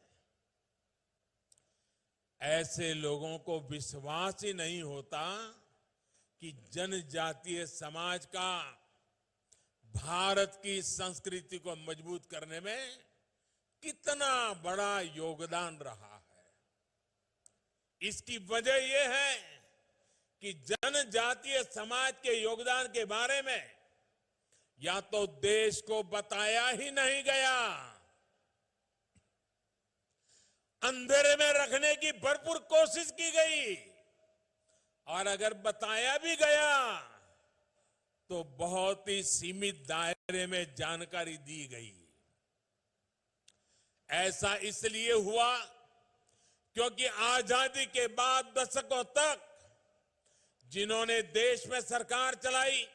ऐसे लोगों को विश्वास ही नहीं होता कि जनजातीय समाज का भारत की संस्कृति को मजबूत करने में कितना बड़ा योगदान रहा है। इसकी वजह यह है कि जनजातीय समाज के योगदान के बारे में या तो देश को बताया ही नहीं गया, अंधेरे में रखने की भरपूर कोशिश की गई, और अगर बताया भी गया तो बहुत ही सीमित दायरे में जानकारी दी गई। ऐसा इसलिए हुआ क्योंकि आजादी के बाद दशकों तक जिन्होंने देश में सरकार चलाई,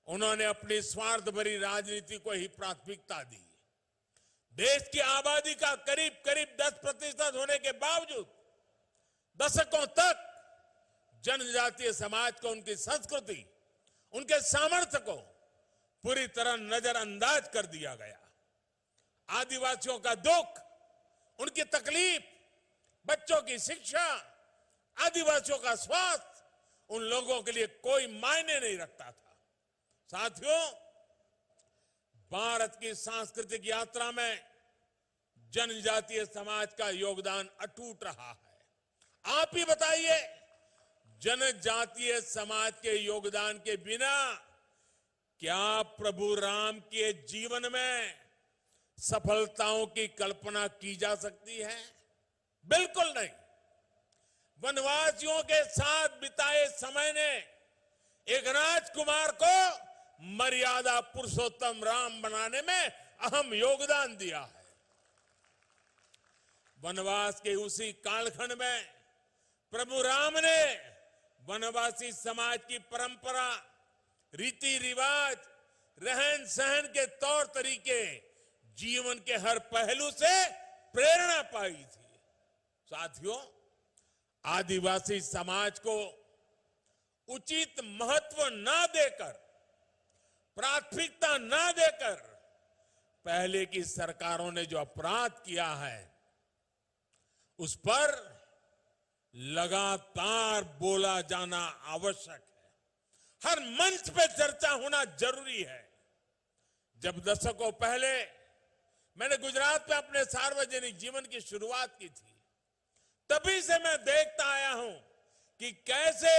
उन्होंने अपनी स्वार्थ भरी राजनीति को ही प्राथमिकता दी। देश की आबादी का करीब करीब 10% होने के बावजूद दशकों तक जनजातीय समाज को, उनकी संस्कृति, उनके सामर्थ्य को पूरी तरह नजरअंदाज कर दिया गया। आदिवासियों का दुख, उनकी तकलीफ, बच्चों की शिक्षा, आदिवासियों का स्वास्थ्य उन लोगों के लिए कोई मायने नहीं रखता था। साथियों, भारत की सांस्कृतिक यात्रा में जनजातीय समाज का योगदान अटूट रहा है। आप ही बताइए, जनजातीय समाज के योगदान के बिना क्या प्रभु राम के जीवन में सफलताओं की कल्पना की जा सकती है? बिल्कुल नहीं। वनवासियों के साथ बिताए समय ने एक राजकुमार को मर्यादा पुरुषोत्तम राम बनाने में अहम योगदान दिया है। वनवास के उसी कालखंड में प्रभु राम ने वनवासी समाज की परंपरा, रीति रिवाज, रहन सहन के तौर तरीके, जीवन के हर पहलू से प्रेरणा पाई थी। साथियों, आदिवासी समाज को उचित महत्व ना देकर, प्राथमिकता ना देकर पहले की सरकारों ने जो अपराध किया है, उस पर लगातार बोला जाना आवश्यक है। हर मंच पे चर्चा होना जरूरी है। जब दशकों पहले मैंने गुजरात में अपने सार्वजनिक जीवन की शुरुआत की थी, तभी से मैं देखता आया हूं कि कैसे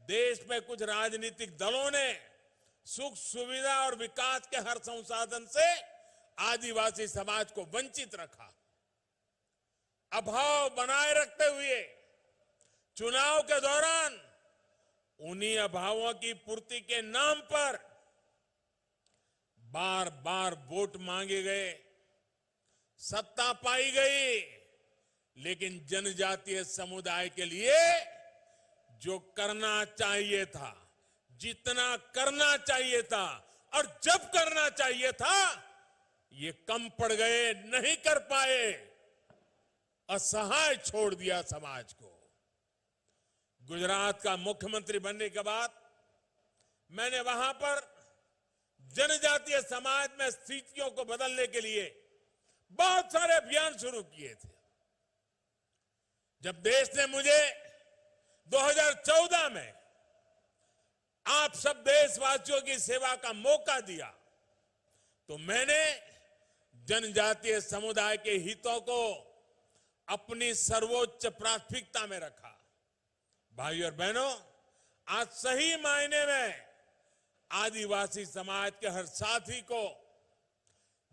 देश में कुछ राजनीतिक दलों ने सुख सुविधा और विकास के हर संसाधन से आदिवासी समाज को वंचित रखा। अभाव बनाए रखते हुए चुनाव के दौरान उन्हीं अभावों की पूर्ति के नाम पर बार बार वोट मांगे गए, सत्ता पाई गई, लेकिन जनजातीय समुदाय के लिए जो करना चाहिए था, जितना करना चाहिए था और जब करना चाहिए था, ये कम पड़ गए, नहीं कर पाए, असहाय छोड़ दिया समाज को। गुजरात का मुख्यमंत्री बनने के बाद मैंने वहां पर जनजातीय समाज में स्थितियों को बदलने के लिए बहुत सारे अभियान शुरू किए थे। जब देश ने मुझे 2014 में आप सब देशवासियों की सेवा का मौका दिया, तो मैंने जनजातीय समुदाय के हितों को अपनी सर्वोच्च प्राथमिकता में रखा। भाई और बहनों, आज सही मायने में आदिवासी समाज के हर साथी को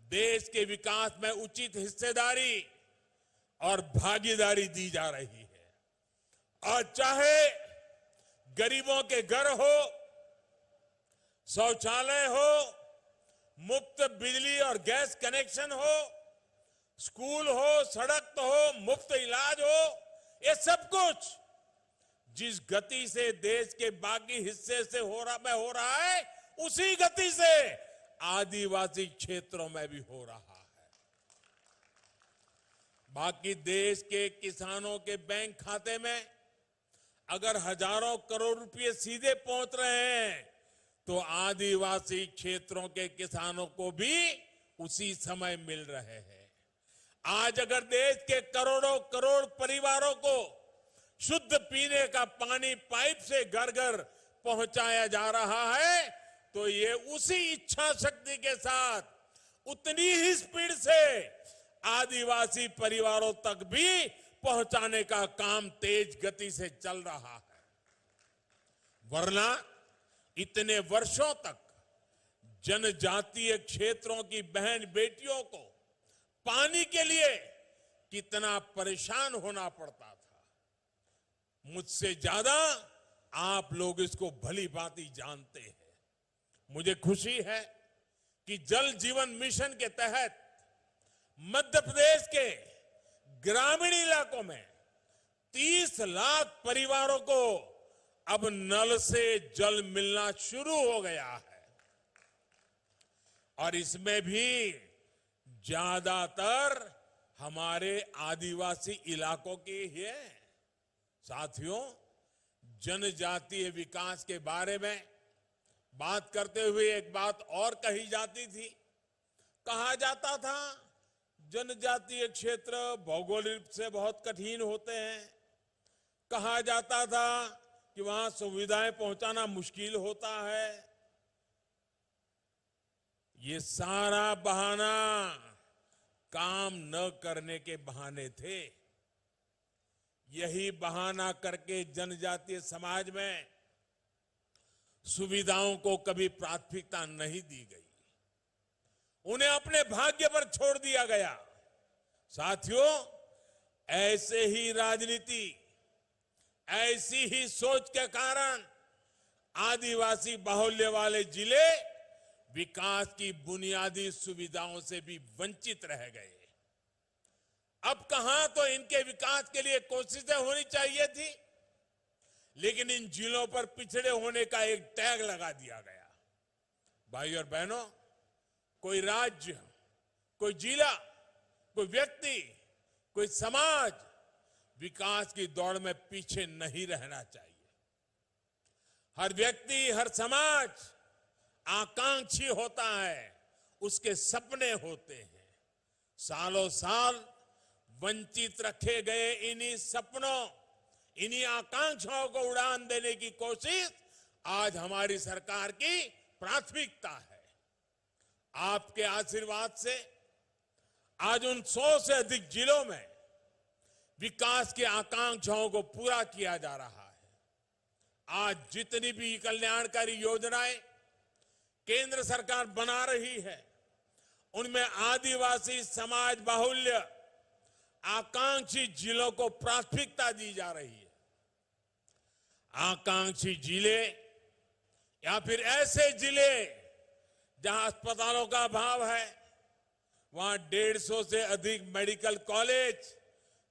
देश के विकास में उचित हिस्सेदारी और भागीदारी दी जा रही है। और चाहे गरीबों के घर हो, शौचालय हो, मुफ्त बिजली और गैस कनेक्शन हो, स्कूल हो, सड़क हो, मुफ्त इलाज हो, ये सब कुछ जिस गति से देश के बाकी हिस्से से हो रहा है, उसी गति से आदिवासी क्षेत्रों में भी हो रहा है। बाकी देश के किसानों के बैंक खाते में अगर हजारों करोड़ रुपए सीधे पहुंच रहे हैं, तो आदिवासी क्षेत्रों के किसानों को भी उसी समय मिल रहे हैं। आज अगर देश के करोड़ों करोड़ परिवारों को शुद्ध पीने का पानी पाइप से घर घर पहुंचाया जा रहा है, तो ये उसी इच्छा शक्ति के साथ उतनी ही स्पीड से आदिवासी परिवारों तक भी पहुंचाने का काम तेज गति से चल रहा है। वरना इतने वर्षों तक जनजातीय क्षेत्रों की बहन बेटियों को पानी के लिए कितना परेशान होना पड़ता था, मुझसे ज्यादा आप लोग इसको भली भांति जानते हैं। मुझे खुशी है कि जल जीवन मिशन के तहत मध्य प्रदेश के ग्रामीण इलाकों में 30 लाख परिवारों को अब नल से जल मिलना शुरू हो गया है और इसमें भी ज्यादातर हमारे आदिवासी इलाकों की ही है। साथियों, जनजातीय विकास के बारे में बात करते हुए एक बात और कही जाती थी। कहा जाता था जनजातीय क्षेत्र भौगोलिक रूप से बहुत कठिन होते हैं। कहा जाता था कि वहां सुविधाएं पहुंचाना मुश्किल होता है। ये सारा बहाना काम न करने के बहाने थे। यही बहाना करके जनजातीय समाज में सुविधाओं को कभी प्राथमिकता नहीं दी गई, उन्हें अपने भाग्य पर छोड़ दिया गया। साथियों, ऐसे ही राजनीति, ऐसी ही सोच के कारण आदिवासी बाहुल्य वाले जिले विकास की बुनियादी सुविधाओं से भी वंचित रह गए। अब कहां तो इनके विकास के लिए कोशिशें होनी चाहिए थी, लेकिन इन जिलों पर पिछड़े होने का एक टैग लगा दिया गया। भाई और बहनों, कोई राज्य, कोई जिला, कोई व्यक्ति, कोई समाज विकास की दौड़ में पीछे नहीं रहना चाहिए। हर व्यक्ति, हर समाज आकांक्षी होता है, उसके सपने होते हैं। सालों साल वंचित रखे गए इन्हीं सपनों, इन्हीं आकांक्षाओं को उड़ान देने की कोशिश आज हमारी सरकार की प्राथमिकता है। आपके आशीर्वाद से आज उन 100 से अधिक जिलों में विकास की आकांक्षाओं को पूरा किया जा रहा है। आज जितनी भी कल्याणकारी योजनाएं केंद्र सरकार बना रही है, उनमें आदिवासी समाज बाहुल्य आकांक्षी जिलों को प्राथमिकता दी जा रही है। आकांक्षी जिले या फिर ऐसे जिले जहां अस्पतालों का अभाव है, वहां 150 से अधिक मेडिकल कॉलेज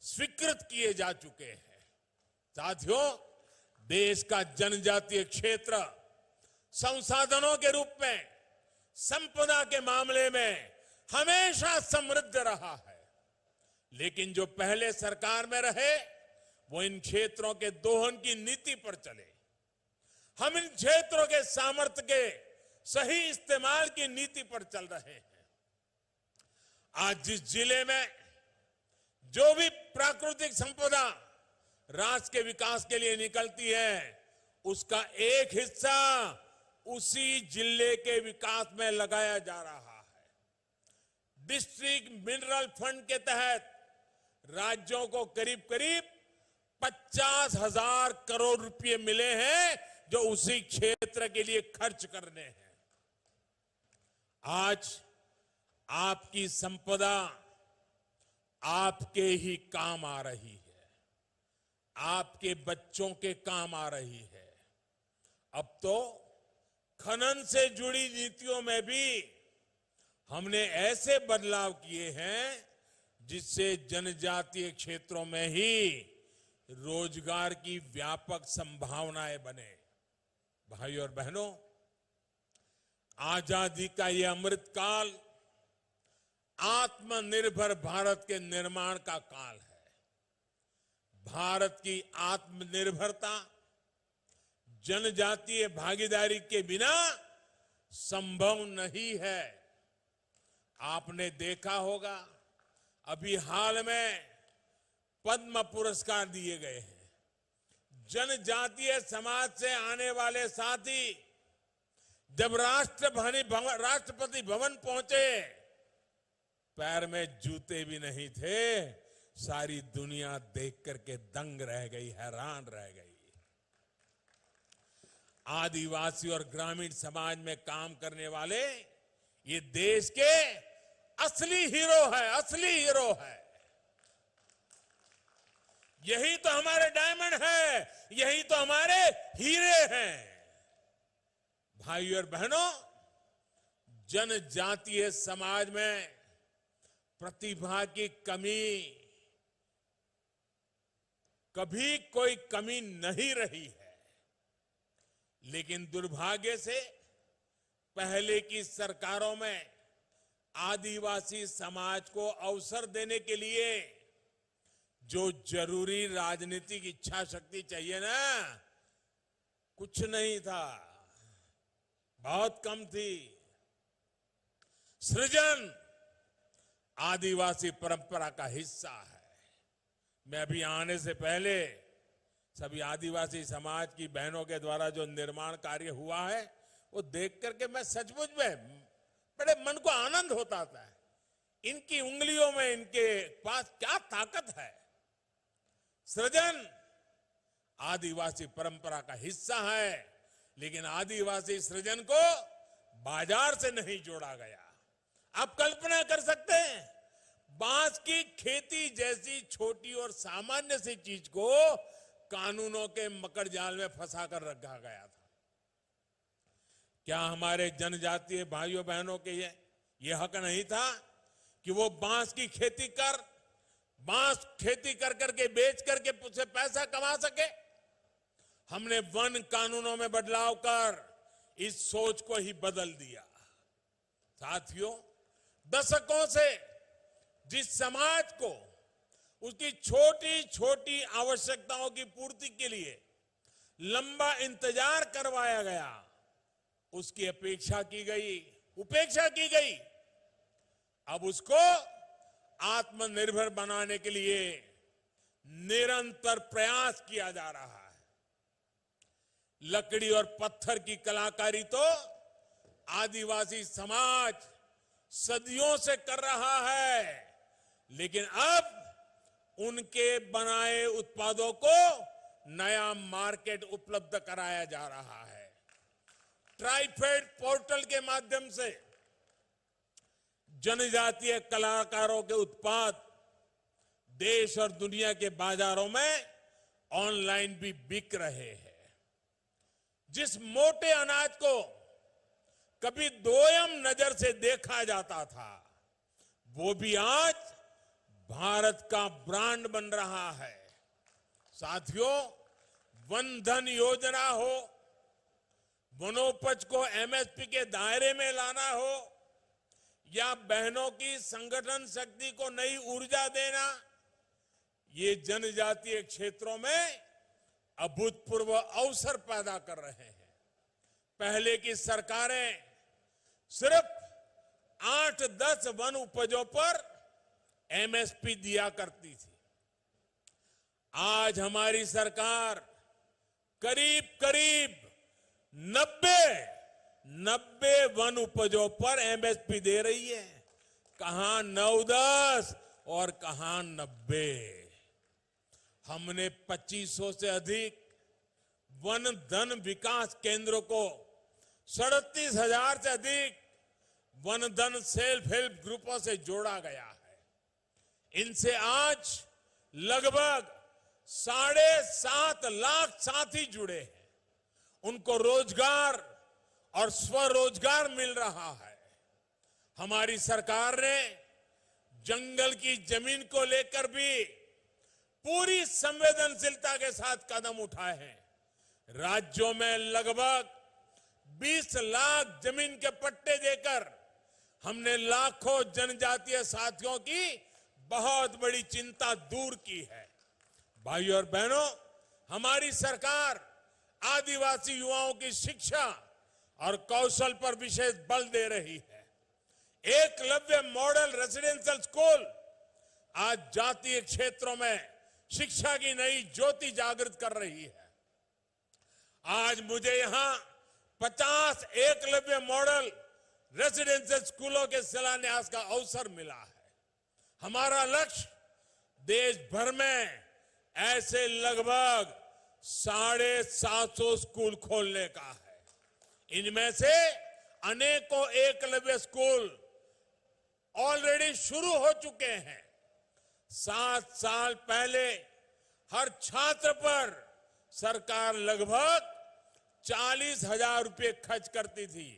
स्वीकृत किए जा चुके हैं। साथियों, देश का जनजातीय क्षेत्र संसाधनों के रूप में, संपदा के मामले में हमेशा समृद्ध रहा है, लेकिन जो पहले सरकार में रहे वो इन क्षेत्रों के दोहन की नीति पर चले। हम इन क्षेत्रों के सामर्थ्य के सही इस्तेमाल की नीति पर चल रहे हैं। आज जिस जिले में जो भी प्राकृतिक संपदा राष्ट्र के विकास के लिए निकलती है, उसका एक हिस्सा उसी जिले के विकास में लगाया जा रहा है। डिस्ट्रिक्ट मिनरल फंड के तहत राज्यों को करीब करीब 50,000 करोड़ रुपए मिले हैं, जो उसी क्षेत्र के लिए खर्च करने हैं। आज आपकी संपदा आपके ही काम आ रही है, आपके बच्चों के काम आ रही है। अब तो खनन से जुड़ी नीतियों में भी हमने ऐसे बदलाव किए हैं जिससे जनजातीय क्षेत्रों में ही रोजगार की व्यापक संभावनाएं बने। भाई और बहनों, आजादी का ये अमृत काल आत्मनिर्भर भारत के निर्माण का काल है। भारत की आत्मनिर्भरता जनजातीय भागीदारी के बिना संभव नहीं है। आपने देखा होगा, अभी हाल में पद्म पुरस्कार दिए गए हैं। जनजातीय समाज से आने वाले साथी जब राष्ट्रपति भवन पहुंचे, पैर में जूते भी नहीं थे। सारी दुनिया देख करके दंग रह गई, हैरान रह गई। आदिवासी और ग्रामीण समाज में काम करने वाले ये देश के असली हीरो है, असली हीरो है। यही तो हमारे डायमंड है, यही तो हमारे हीरे हैं। भाई और बहनों, जनजातीय समाज में प्रतिभा की कमी कभी कोई कमी नहीं रही है, लेकिन दुर्भाग्य से पहले की सरकारों में आदिवासी समाज को अवसर देने के लिए जो जरूरी राजनीतिक इच्छा शक्ति चाहिए ना, कुछ नहीं था, बहुत कम थी। सृजन आदिवासी परंपरा का हिस्सा है। मैं अभी आने से पहले सभी आदिवासी समाज की बहनों के द्वारा जो निर्माण कार्य हुआ है वो देख करके मैं सचमुच में बड़े मन को आनंद होता था। इनकी उंगलियों में इनके पास क्या ताकत है। सृजन आदिवासी परंपरा का हिस्सा है, लेकिन आदिवासी सृजन को बाजार से नहीं जोड़ा गया। आप कल्पना कर सकते हैं, बांस की खेती जैसी छोटी और सामान्य सी चीज को कानूनों के मकर जाल में फंसा कर रखा गया था। क्या हमारे जनजातीय भाइयों बहनों के ये हक नहीं था कि वो बांस की खेती बांस खेती कर करके बेच करके उससे पैसा कमा सके? हमने वन कानूनों में बदलाव कर इस सोच को ही बदल दिया। साथियों, दशकों से जिस समाज को उसकी छोटी छोटी आवश्यकताओं की पूर्ति के लिए लंबा इंतजार करवाया गया, उसकी उपेक्षा की गई। अब उसको आत्मनिर्भर बनाने के लिए निरंतर प्रयास किया जा रहा है। लकड़ी और पत्थर की कलाकारी तो आदिवासी समाज सदियों से कर रहा है, लेकिन अब उनके बनाए उत्पादों को नया मार्केट उपलब्ध कराया जा रहा है। ट्राइफेड पोर्टल के माध्यम से जनजातीय कलाकारों के उत्पाद देश और दुनिया के बाजारों में ऑनलाइन भी बिक रहे हैं। जिस मोटे अनाज को कभी दोयम नजर से देखा जाता था, वो भी आज भारत का ब्रांड बन रहा है। साथियों, वन धन योजना हो, वनोपज को एमएसपी के दायरे में लाना हो, या बहनों की संगठन शक्ति को नई ऊर्जा देना, ये जनजातीय क्षेत्रों में अभूतपूर्व अवसर पैदा कर रहे हैं। पहले की सरकारें सिर्फ 8-10 वन उपजों पर एमएसपी दिया करती थी। आज हमारी सरकार करीब 90 वन उपजों पर एमएसपी दे रही है। कहां 9-10 और कहां 90। हमने 2500 से अधिक वन धन विकास केंद्रों को 37,000 से अधिक वन धन सेल्फ हेल्प ग्रुपों से जोड़ा गया है। इनसे आज लगभग 7.5 लाख साथी जुड़े हैं। उनको रोजगार और स्वरोजगार मिल रहा है। हमारी सरकार ने जंगल की जमीन को लेकर भी पूरी संवेदनशीलता के साथ कदम उठाए हैं। राज्यों में लगभग 20 लाख जमीन के पट्टे देकर हमने लाखों जनजातीय साथियों की बहुत बड़ी चिंता दूर की है। भाइयों और बहनों, हमारी सरकार आदिवासी युवाओं की शिक्षा और कौशल पर विशेष बल दे रही है। एकलव्य मॉडल रेसिडेंशियल स्कूल आज जातीय क्षेत्रों में शिक्षा की नई ज्योति जागृत कर रही है। आज मुझे यहां 50 एकलव्य मॉडल रेसिडेंशियल स्कूलों के शिलान्यास का अवसर मिला है। हमारा लक्ष्य देश भर में ऐसे लगभग 750 स्कूल खोलने का है। इनमें से अनेकों एकलव्य स्कूल ऑलरेडी शुरू हो चुके हैं। 7 साल पहले हर छात्र पर सरकार लगभग 40,000 रुपए खर्च करती थी।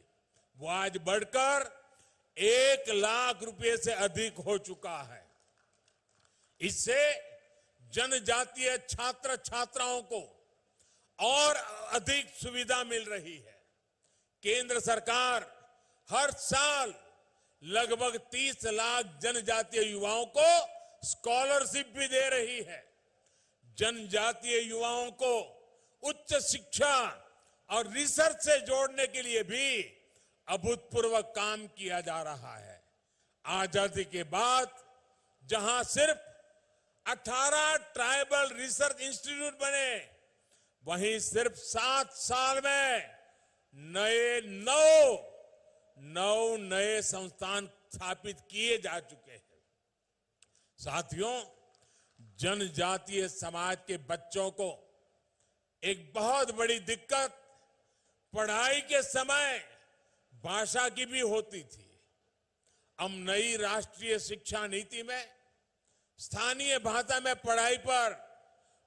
वो आज बढ़कर 1 लाख रुपए से अधिक हो चुका है। इससे जनजातीय छात्र छात्राओं को और अधिक सुविधा मिल रही है। केंद्र सरकार हर साल लगभग 30 लाख जनजातीय युवाओं को स्कॉलरशिप भी दे रही है। जनजातीय युवाओं को उच्च शिक्षा और रिसर्च से जोड़ने के लिए भी अभूतपूर्व काम किया जा रहा है। आजादी के बाद जहां सिर्फ 18 ट्राइबल रिसर्च इंस्टीट्यूट बने, वहीं सिर्फ 7 साल में 9 नए संस्थान स्थापित किए जा चुके हैं। साथियों, जनजातीय समाज के बच्चों को एक बहुत बड़ी दिक्कत पढ़ाई के समय भाषा की भी होती थी। अब नई राष्ट्रीय शिक्षा नीति में स्थानीय भाषा में पढ़ाई पर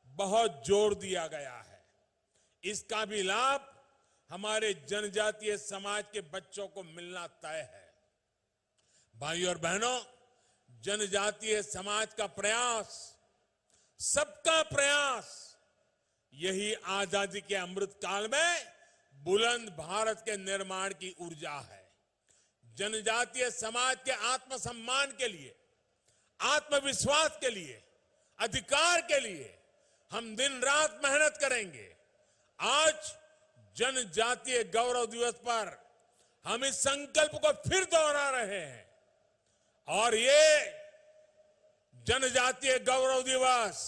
बहुत जोर दिया गया है। इसका भी लाभ हमारे जनजातीय समाज के बच्चों को मिलना तय है। भाइयों और बहनों, जनजातीय समाज का प्रयास, सबका प्रयास, यही आजादी के अमृत काल में बुलंद भारत के निर्माण की ऊर्जा है। जनजातीय समाज के आत्मसम्मान के लिए, आत्मविश्वास के लिए, अधिकार के लिए हम दिन रात मेहनत करेंगे। आज जनजातीय गौरव दिवस पर हम इस संकल्प को फिर दोहरा रहे हैं और ये जनजातीय गौरव दिवस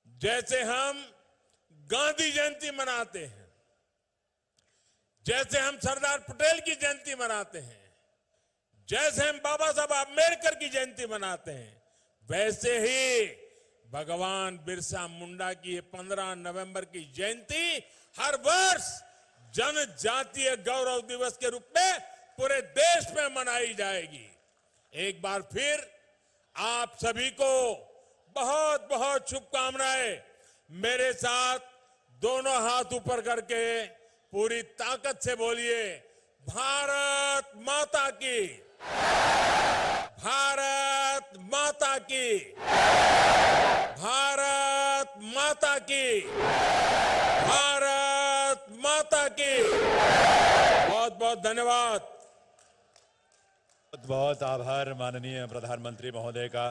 जैसे हम गांधी जयंती मनाते हैं, जैसे हम सरदार पटेल की जयंती मनाते हैं, जैसे हम बाबा साहब अम्बेडकर की जयंती मनाते हैं, वैसे ही भगवान बिरसा मुंडा की 15 नवंबर की जयंती हर वर्ष जनजातीय गौरव दिवस के रूप में पूरे देश में मनाई जाएगी। एक बार फिर आप सभी को बहुत बहुत शुभकामनाएं। मेरे साथ दोनों हाथ ऊपर करके पूरी ताकत से बोलिए, भारत माता की, भारत माता की, भारत माता की, भारत माता की। बहुत बहुत धन्यवाद। बहुत बहुत आभार माननीय प्रधानमंत्री महोदय का,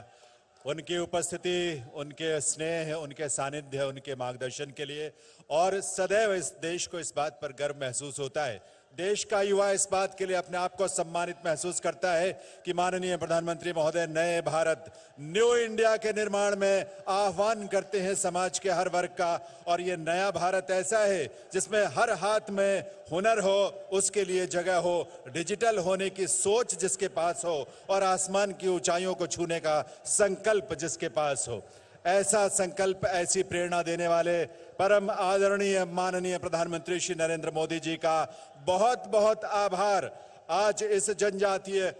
उनकी उपस्थिति, उनके स्नेह, उनके सानिध्य, उनके मार्गदर्शन के लिए। और सदैव इस देश को इस बात पर गर्व महसूस होता है, देश का युवा इस बात के लिए अपने आप को सम्मानित महसूस करता है कि माननीय प्रधानमंत्री महोदय नए भारत, न्यू इंडिया के निर्माण में आह्वान करते हैं समाज के हर वर्ग का। और ये नया भारत ऐसा है जिसमें हर हाथ में हुनर हो, उसके लिए जगह हो, डिजिटल होने की सोच जिसके पास हो और आसमान की ऊंचाइयों को छूने का संकल्प जिसके पास हो। ऐसा संकल्प, ऐसी प्रेरणा देने वाले परम आदरणीय माननीय प्रधानमंत्री श्री नरेंद्र मोदी जी का बहुत बहुत आभार। आज इस जनजातीय